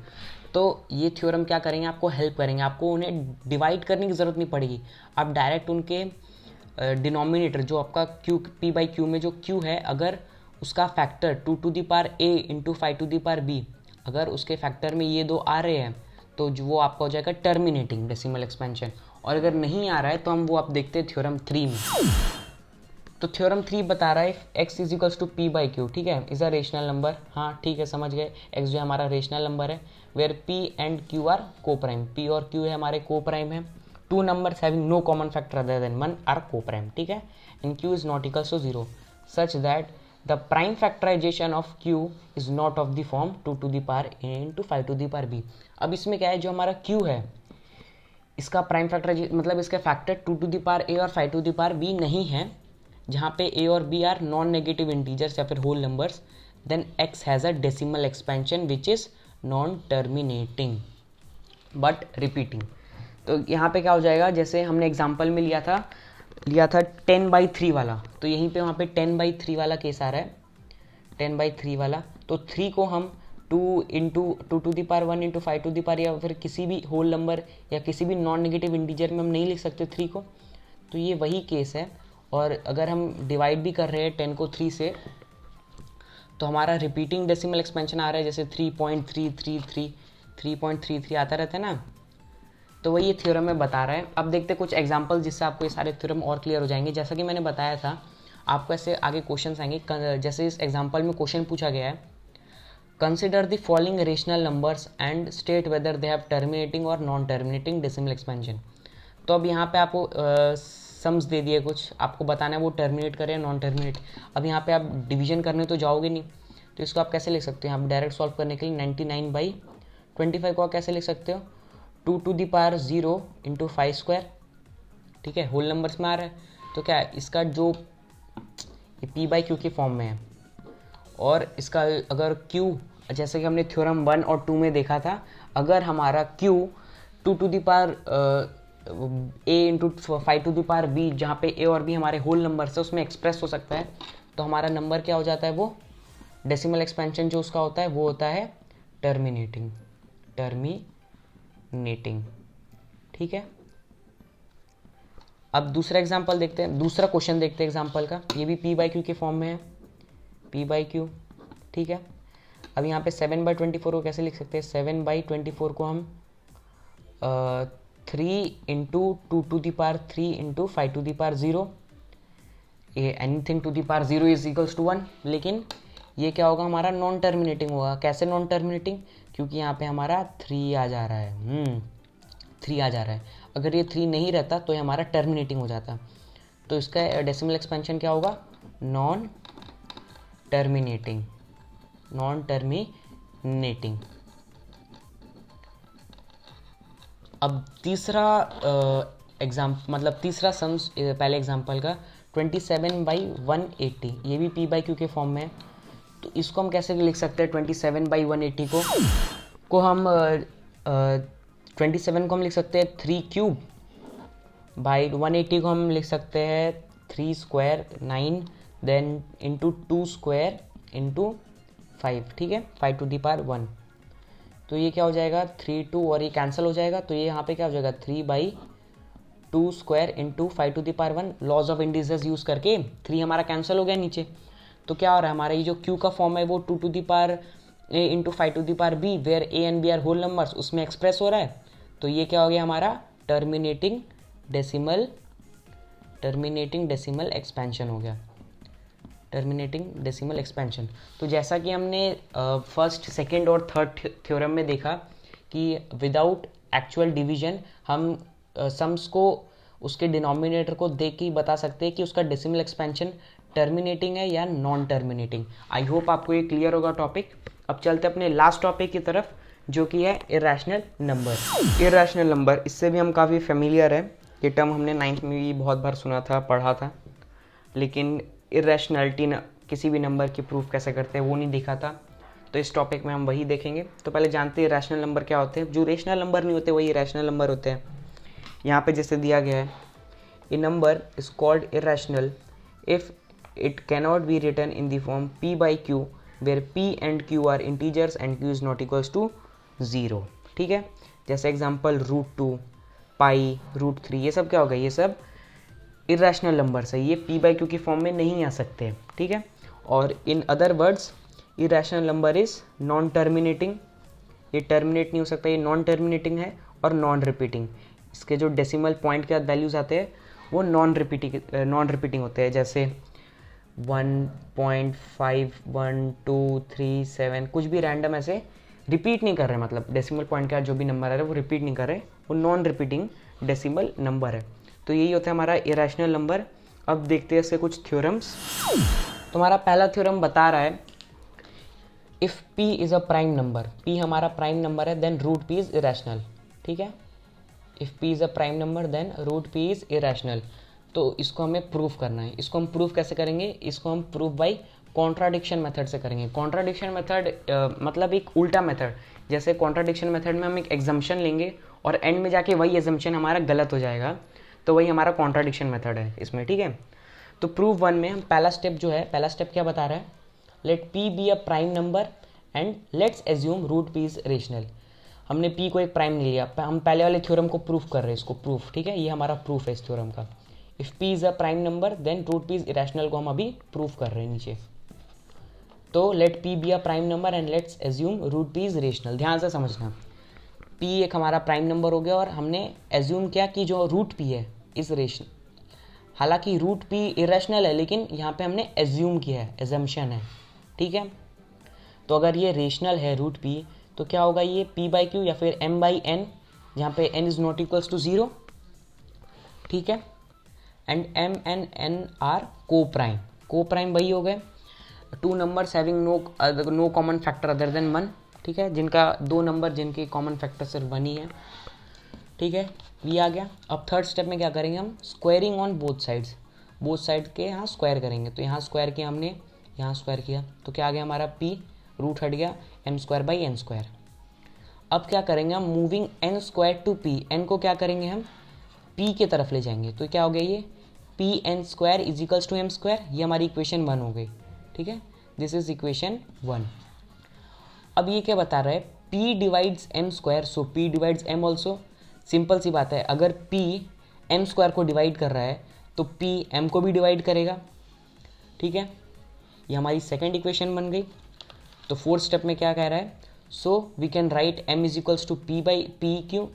तो ये थ्योरम क्या करेंगे, आपको हेल्प करेंगे, आपको उन्हें डिवाइड करने की ज़रूरत नहीं पड़ेगी। आप डायरेक्ट उनके डिनोमिनेटर जो आपका क्यू p बाई क्यू में जो q है, अगर उसका factor 2 to the power a into 5 to the power b, अगर उसके फैक्टर में ये दो आ रहे हैं तो जो वो आपका हो जाएगा टर्मिनेटिंग डेसिमल एक्सपेंशन। और अगर नहीं आ रहा है तो हम वो आप देखते हैं थ्योरम 3 में। तो थ्योरम 3 बता रहा है x is equals to p by q, ठीक है, इज़ अ रेशनल नंबर। हाँ ठीक है, समझ गए, x जो है हमारा रेशनल नंबर है, where p and q are coprime, p और q है हमारे को प्राइम है। Two numbers having no common factor other than 1 are coprime, ठीक है, and q is not equals to 0 such that the prime factorization of q is not of the form 2 to the power a into 5 to the power b। अब इसमें क्या है, जो हमारा q है इसका प्राइम फैक्टर मतलब इसका factor 2 to the power a और 5 टू द पावर b नहीं है, जहाँ पे a और b are non negative integers या फिर whole numbers, then x has a decimal expansion which is non terminating but repeating. तो यहाँ पे क्या हो जाएगा, जैसे हमने एग्जांपल में लिया था 10/3 वाला, तो यहीं पे वहाँ पे 10/3 वाला केस आ रहा है, 10/3 वाला। तो 3 को हम 2 into 2 to the power 1 into 5 to the power, या फिर किसी भी होल नंबर या किसी भी नॉन नेगेटिव इंटीजर में हम नहीं लिख सकते 3 को, तो ये वही केस है। और अगर हम डिवाइड भी कर रहे हैं 10 को 3 से, तो हमारा रिपीटिंग डेसिमल एक्सपेंशन आ रहा है, जैसे 3.333 3.33 आता रहता है ना, तो वही ये थ्योरम में बता रहा है। अब देखते हैं कुछ एग्जांपल जिससे आपको ये सारे थ्योरम और क्लियर हो जाएंगे। जैसा कि मैंने बताया था, आपको ऐसे आगे क्वेश्चन आएंगे, जैसे इस एग्जाम्पल में क्वेश्चन पूछा गया है, consider the following rational numbers and state whether they have terminating or non terminating decimal expansion. तो अब यहाँ पे आपको सम्स दे दिए कुछ, आपको बताना है वो टर्मिनेट करें या नॉन टर्मिनेट। अब यहाँ पे आप डिवीजन करने तो जाओगे नहीं, तो इसको आप कैसे लिख सकते हो, आप डायरेक्ट सॉल्व करने के लिए 99/25 को आप कैसे लिख सकते हो, 2 to the power 0 into 5 square, ठीक है, होल नंबर्स में आ रहा है। तो क्या है, इसका जो p बाई क्यू की फॉर्म में है, और इसका अगर q, जैसे कि हमने थ्योरम 1 और 2 में देखा था, अगर हमारा q 2 to the power a into 5 to the power b, जहाँ पे a और b हमारे होल नंबर से उसमें एक्सप्रेस हो सकता है, तो हमारा नंबर क्या हो जाता है, वो डेसिमल एक्सपेंशन जो उसका होता है वो होता है टर्मिनेटिंग, ठीक है। अब दूसरा एग्जांपल देखते हैं, दूसरा क्वेश्चन देखते हैं एग्जांपल का, ये भी p बाई क्यू के फॉर्म में है, p बाई क्यू, ठीक है। अब यहाँ पे 7/24 को कैसे लिख सकते हैं, 7/24 को हम 3 into 2 to the power 3 into 5 to the power 0, anything to the power 0 is equals to 1। लेकिन ये क्या होगा, हमारा नॉन टर्मिनेटिंग होगा। कैसे नॉन टर्मिनेटिंग, क्योंकि यहाँ पे हमारा 3 आ जा रहा है, 3 आ जा रहा है। अगर ये 3 नहीं रहता तो ये हमारा टर्मिनेटिंग हो जाता, तो इसका डेसिमल एक्सपेंशन क्या होगा, नॉन टर्मिनेटिंग। अब तीसरा मतलब तीसरा सम्स पहले एग्जांपल का 27/180, ये भी p बाई क्यू के फॉर्म में है। तो इसको हम कैसे लिख सकते हैं, 27/180 को हम 27 को हम लिख सकते हैं 3 क्यूब बाई 180 को हम लिख सकते हैं 3 square 9, then into 2 square into 5, ठीक है, 5 टू द पावर 1। तो ये क्या हो जाएगा, 3 2 और ये कैंसिल हो जाएगा, तो ये यहाँ पे क्या हो जाएगा 3/2 square into 5 to the power 1। Laws of indices use करके 3 हमारा कैंसिल हो गया नीचे। तो क्या हो रहा है, हमारा ये जो q का फॉर्म है वो 2 to the power a into 5 to the power b, where a and b are whole numbers, उसमें एक्सप्रेस हो रहा है। तो ये क्या हो गया हमारा टर्मिनेटिंग डेसिमल एक्सपेंशन हो गया। Terminating decimal expansion. तो जैसा कि हमने फर्स्ट, सेकंड और थर्ड थ्योरम में देखा कि विदाउट एक्चुअल डिवीजन हम सम्स को उसके डिनोमिनेटर को देख के ही बता सकते हैं कि उसका डेसिमल एक्सपेंशन टर्मिनेटिंग है या नॉन टर्मिनेटिंग। आई होप आपको ये क्लियर होगा टॉपिक। अब चलते अपने लास्ट टॉपिक की तरफ, जो कि है इरेशनल नंबर। इरेशनल नंबर, इससे भी हम काफ़ी फेमिलियर है। ये टर्म हमने 9th में भी बहुत बार सुना था, पढ़ा था, लेकिन इरेशनलिटी किसी भी नंबर की प्रूफ कैसे करते हैं वो नहीं देखा था। तो इस टॉपिक में हम वही देखेंगे। तो पहले जानते हैं रैशनल नंबर क्या होते हैं। जो रेशनल नंबर नहीं होते वही इरेशनल नंबर होते हैं। यहाँ पे जैसे दिया गया है, a number is called irrational if it cannot be written in the form p by q where p and q are integers and q is not equals to 0। ठीक है, जैसे एग्जांपल √2, पाई, √3, ये सब क्या होगा, ये सब इरेशनल नंबर्स है। ये p by q की फॉर्म में नहीं आ सकते। ठीक है, और in other words irrational number is non terminating. ये टर्मिनेट नहीं हो सकता, ये नॉन टर्मिनेटिंग है और नॉन रिपीटिंग। इसके जो डेसिमल पॉइंट के बाद वैल्यूज आते हैं वो नॉन रिपीटिंग होते हैं, जैसे 1.51, 2, 3, 7, कुछ भी रैंडम ऐसे रिपीट नहीं कर रहे, मतलब डेसिमल पॉइंट का जो भी नंबर है वो रिपीट नहीं कर रहे, वो नॉन रिपीटिंग डेसिमल नंबर है। तो यही होता है हमारा इरेशनल नंबर। अब देखते हैं इसके कुछ थ्योरम्स। तो हमारा पहला थ्योरम बता रहा है, if p is a prime number, p हमारा प्राइम नंबर है, then root p is irrational. ठीक है, if p is a prime number then root p is irrational. तो इसको हमें प्रूफ करना है। इसको हम प्रूफ कैसे करेंगे, इसको हम प्रूफ बाय कॉन्ट्राडिक्शन मेथड से करेंगे। कॉन्ट्राडिक्शन मेथड मतलब एक उल्टा मेथड। जैसे कॉन्ट्राडिक्शन मेथड में हम एक एग्जम्पशन लेंगे और एंड में जाके वही एग्जम्पशन हमारा गलत हो जाएगा, तो वही हमारा कॉन्ट्राडिक्शन मेथड है इसमें। ठीक है, तो प्रूफ 1 में हम पहला स्टेप जो है, पहला स्टेप क्या बता रहा है, let p be a prime number and let's assume root p is rational. हमने p को एक प्राइम नहीं लिया, हम पहले वाले थ्योरम को प्रूफ कर रहे हैं, इसको प्रूफ। ठीक है, ये हमारा प्रूफ है इस थ्योरम का। If p is a prime number then root p is irrational को हम अभी प्रूफ कर रहे हैं नीचे। तो let p be a prime number and let's assume root p is rational. ध्यान से समझना, p एक हमारा प्राइम नंबर हो गया और हमने एज्यूम किया कि जो रूट p है इज रेशनल। हालांकि रूट p इरेशनल है, लेकिन यहाँ पे हमने एज्यूम किया है, एजम्पशन है। ठीक है, तो अगर ये रेशनल है रूट p, तो क्या होगा, ये p by q या फिर m by n, जहाँ पे n is not equals to 0। ठीक है, and m and n are coprime वही हो गए, two numbers having no common factor other than 1। ठीक है, जिनका दो नंबर जिनके कॉमन फैक्टर सिर्फ 1 ही है। ठीक है, ये आ गया। अब थर्ड स्टेप में क्या करेंगे हम, squaring on both sides, both side के यहाँ स्क्वायर करेंगे। तो यहाँ स्क्वायर किया हमने, यहाँ स्क्वायर किया, तो क्या आ गया हमारा p, रूट हट गया, m² अब क्या करेंगे हम, moving n² to p, n को क्या करेंगे हम p के तरफ ले जाएंगे। तो क्या हो गया, ये pn² is equals to m², ये हमारी इक्वेशन 1 हो गई। ठीक है, दिस इज इक्वेशन 1। अब ये क्या बता रहा है, p divides m², so p divides m also. Simple सी बात है, अगर p m² को डिवाइड कर रहा है तो p m को भी डिवाइड करेगा। ठीक है, ये हमारी सेकेंड इक्वेशन बन गई। तो फोर्थ स्टेप में क्या कह रहा है, so we can write m is equals to p by p q.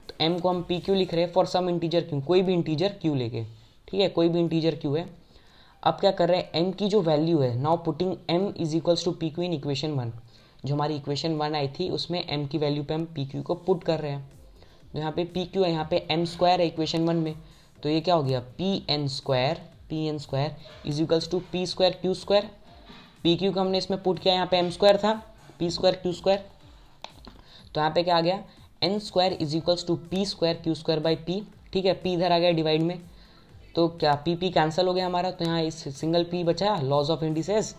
तो m को हम पी क्यू लिख रहे हैं फॉर सम इंटीजर q, कोई भी इंटीजर q लेके। ठीक है, कोई भी इंटीजर q है। अब क्या कर रहे हैं, m की जो वैल्यू है, now putting m is equals to p q in equation 1। जो हमारी इक्वेशन 1 आई थी उसमें m की वैल्यू पे हम पी क्यू को पुट कर रहे हैं। तो यहाँ पे पी क्यू है, यहाँ पे m² है इक्वेशन 1 में। तो ये क्या हो गया, pn² is equals to p² q²। P q को हमने इसमें पुट किया, यहाँ पे m² था, p² q²। तो यहाँ पे क्या आ गया, n² is equals to p² q² by p। ठीक है, p इधर आ गया डिवाइड में, तो क्या p कैंसिल हो गया हमारा, तो यहाँ इस सिंगल p बचा, लॉज ऑफ इंडिसेस।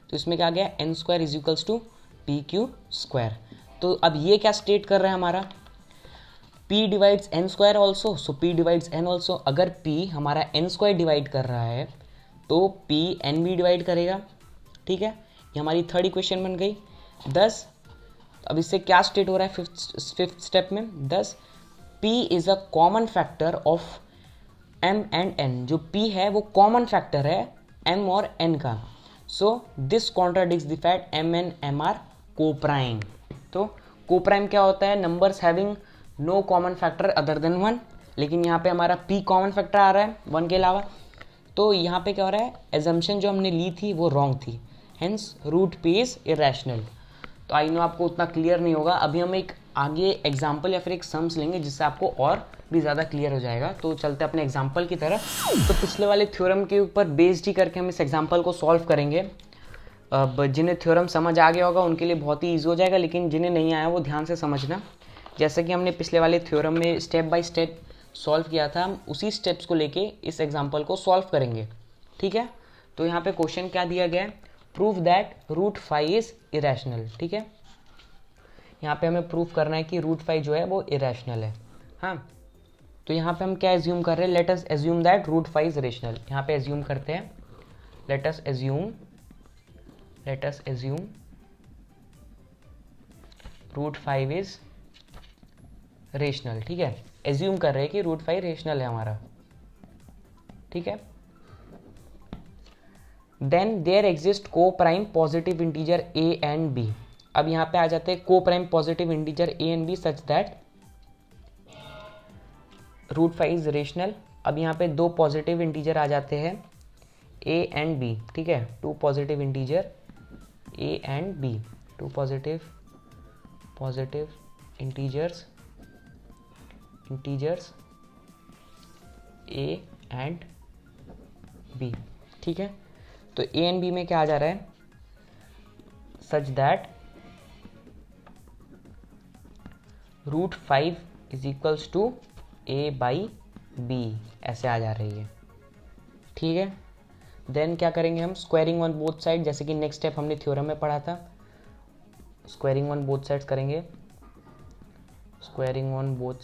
तो इसमें क्या आ गया, n² is equals to pq²। तो अब ये क्या स्टेट कर रहा है हमारा, p डिवाइड्स n² ऑल्सो, सो p डिवाइड्स n ऑल्सो। अगर p हमारा n² डिवाइड कर रहा है तो p n भी डिवाइड करेगा। ठीक है, ये हमारी थर्ड इक्वेशन बन गई 10। अब इससे क्या स्टेट हो रहा है फिफ्थ स्टेप में, 10 p is a common factor of m and n। जो p है वो कॉमन फैक्टर है m और n का। So this contradicts the fact m and m are coprime. तो कोप्राइम क्या होता है, numbers having no common factor other than 1, लेकिन यहाँ पे हमारा p कॉमन फैक्टर आ रहा है 1 के अलावा। तो यहाँ पे क्या हो रहा है, एजम्पशन जो हमने ली थी वो रॉन्ग थी, hence root p is irrational. तो आई नो आपको उतना क्लियर नहीं होगा, अभी हम एक आगे एग्जाम्पल या फिर एक सम्स लेंगे जिससे आपको और भी ज़्यादा क्लियर हो जाएगा। तो चलते अपने एग्जाम्पल की तरफ। तो पिछले वाले थ्योरम के ऊपर बेस्ड ही करके हम इस एग्जाम्पल को सॉल्व करेंगे। अब जिन्हें थ्योरम समझ आ गया होगा उनके लिए बहुत ही ईजी हो जाएगा, लेकिन जिन्हें नहीं आया वो ध्यान से समझना। जैसे कि हमने पिछले वाले थ्योरम में स्टेप बाय स्टेप सॉल्व किया था, हम उसी स्टेप्स को लेके इस एग्जाम्पल को सॉल्व करेंगे, ठीक है। तो यहाँ पे क्वेश्चन क्या दिया गया है, prove that root 5 is irrational, ठीक है। यहाँ पे हमें प्रूव करना है कि रूट 5 जो है वो इरेशनल है। हाँ, तो यहाँ पे हम क्या एज्यूम कर रहे हैं, let us assume that root 5 is rational. यहाँ पे एज्यूम करते हैं, let us assume root 5 is rational, ठीक है। एज्यूम कर रहे हैं कि रूट 5 रेशनल है हमारा, ठीक है। Then there exist coprime positive integer a and b। अब यहाँ पे आ जाते हैं coprime positive integer a and b such that root 5 is rational. अब यहाँ पे दो पॉजिटिव इंटीजर आ जाते हैं a एंड b, ठीक है। Two positive integer a and b, two positive integers a and b, ठीक है। तो a एंड b में क्या आ जा रहा है, such that root 5 is equals to a by b, ऐसे आ जा रही है, ठीक है। देन क्या करेंगे हम, स्क्वायरिंग ऑन बोथ साइड, जैसे कि नेक्स्ट स्टेप हमने थ्योरम में पढ़ा था, स्क्वायरिंग ऑन बोथ साइड्स करेंगे, स्क्वायरिंग ऑन बोथ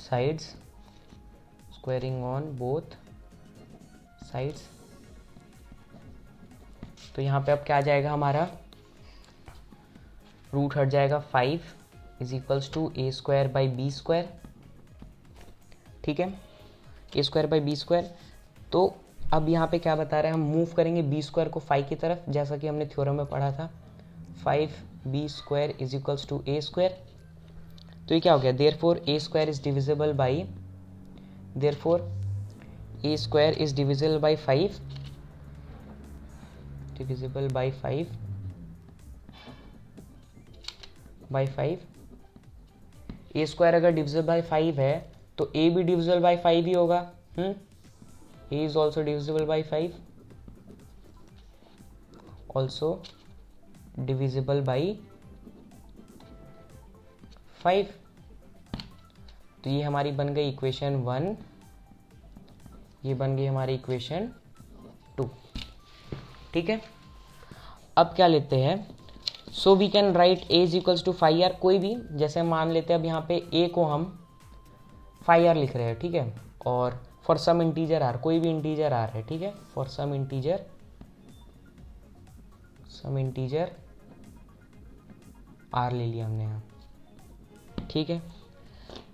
साइड्स, तो यहाँ पे अब क्या आ जाएगा हमारा, रूट हट जाएगा 5 is equals to a square by b square, ठीक है, a square by b square. तो अब यहाँ पे क्या बता रहे हैं, हम मूव करेंगे बी स्क्वायर को 5 की तरफ, जैसा कि हमने थ्योरम में पढ़ा था, 5b square is equals to a square. तो ये क्या हो गया, therefore a square is divisible by, therefore a square is divisible by 5, a square अगर डिविजिबल बाई 5 है तो ए भी डिविजिबल बाई 5 ही होगा। A is also divisible by 5, also divisible by 5। तो ये हमारी बन गई इक्वेशन 1, ये बन गई हमारी इक्वेशन 2, ठीक है। अब क्या लेते हैं, so we can write a is equals to 5r, कोई भी, जैसे मान लेते हैं अब यहाँ पे a को हम 5r लिख रहे हैं, ठीक है, और फॉर सम इंटीजर r, कोई भी इंटीजर r है, ठीक है, फॉर सम इंटीजर r ले लिया हमने यहाँ, ठीक है।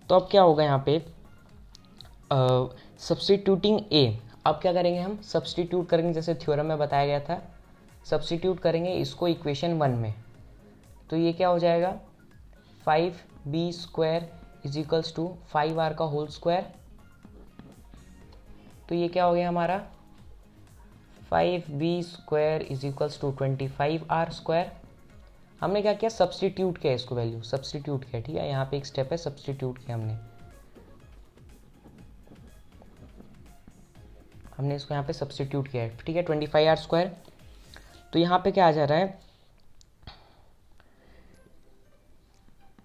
तो अब क्या होगा यहाँ पे, सब्स्टिट्यूटिंग a, अब क्या करेंगे हम, सब्स्टिट्यूट करेंगे, जैसे थ्योरम में बताया गया था, सब्स्टिट्यूट करेंगे इसको इक्वेशन 1 में। तो ये क्या हो जाएगा, 5b square is equals to 5r का होल स्क्वायर। तो ये क्या हो गया हमारा, 5b square is equals to 25r square. हमने क्या किया, सब्स्टिट्यूट किया इसको, वैल्यू सब्स्टिट्यूट किया, ठीक है। यहाँ पे एक स्टेप है, सब्स्टिट्यूट किया हमने इसको यहाँ पे सब्स्टिट्यूट किया है, ठीक है, 25r स्क्वायर। तो यहाँ पे क्या आ जा रहा है,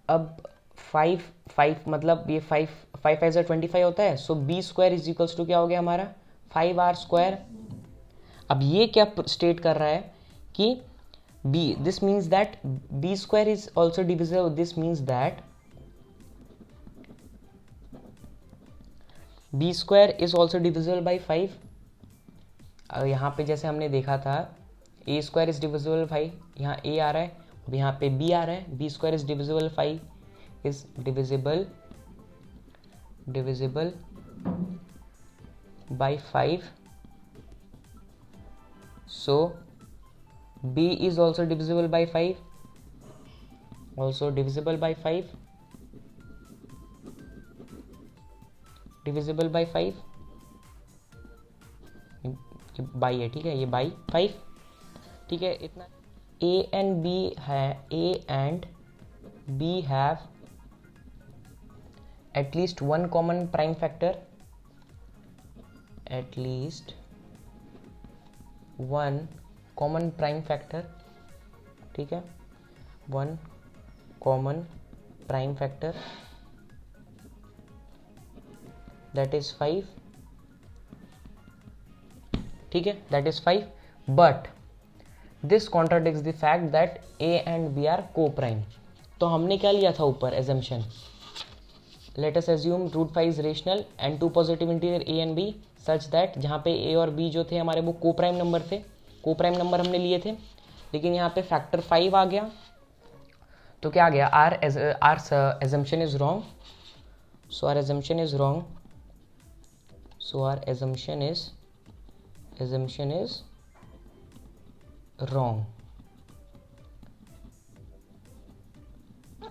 अब 5 मतलब ये 5 5 25 होता है, so b square is equals to क्या हो गया हमारा, 5r स्क्वायर। अब ये क्या स्टेट कर रहा है कि b, this means that b square is also divisible, this means that b square is also divisible by 5। यहाँ पे जैसे हमने देखा था a स्क्वायर इज डिविजिबल 5, यहाँ a आ रहा है, अब यहाँ पे b आ रहा है, b square is divisible 5 is divisible by 5, so b is also divisible by 5, also divisible by 5, divisible by 5, कि बाई है, ठीक है, ये बाई 5, ठीक है, इतना। ए एंड बी है, a and b have at least one common prime factor, at least one common prime factor, ठीक है, one common prime factor that is 5, ठीक है, that is 5, but this contradicts the fact that a and b are coprime. तो हमने क्या लिया था ऊपर assumption, let us assume root 5 is rational and two positive integer a and b such that, जहाँ पे ए और बी जो थे हमारे वो को प्राइम नंबर थे, को प्राइम नंबर हमने लिए थे, लेकिन यहाँ पे फैक्टर 5 आ गया, तो क्या आ गया, our assumption is wrong, so our assumption is wrong, so our assumption is wrong.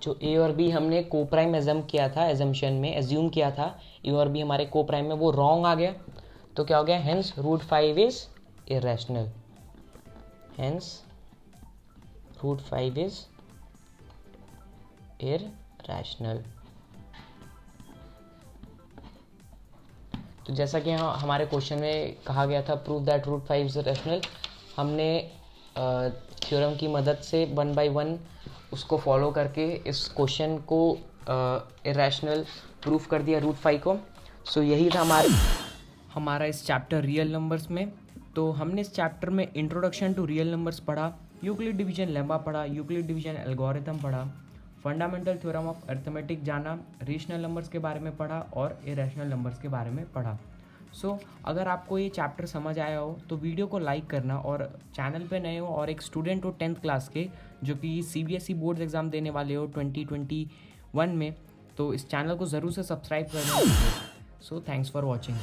जो ए और बी हमने को प्राइम एजम किया था, एजम्पशन में एज्यूम किया था ए और बी हमारे को प्राइम में, वो रॉन्ग आ गया, तो क्या हो गया, hence root 5 is irrational, hence root 5 is irrational. तो जैसा कि हमारे क्वेश्चन में कहा गया था, prove that root 5 is irrational, हमने थ्योरम की मदद से 1 by 1 उसको फॉलो करके इस क्वेश्चन को इरेशनल प्रूफ कर दिया रूट 5 को। सो यही था हमारा इस चैप्टर रियल नंबर्स में। तो हमने इस चैप्टर में इंट्रोडक्शन टू रियल नंबर्स पढ़ा, यूक्लिड डिवीजन लेमा पढ़ा, यूक्लिड डिवीजन एल्गोरिथम पढ़ा, फंडामेंटल थ्योरम ऑफ अरिथमेटिक जाना, रेशनल नंबर्स के बारे में पढ़ा और इरेशनल नंबर्स के बारे में पढ़ा। सो अगर आपको ये चैप्टर समझ आया हो तो वीडियो को लाइक करना, और चैनल पे नए हो और एक स्टूडेंट हो 10th क्लास के जो कि CBSE बोर्ड्स एग्ज़ाम देने वाले हो 2021 में, तो इस चैनल को ज़रूर से सब्सक्राइब करना। So thanks for watching.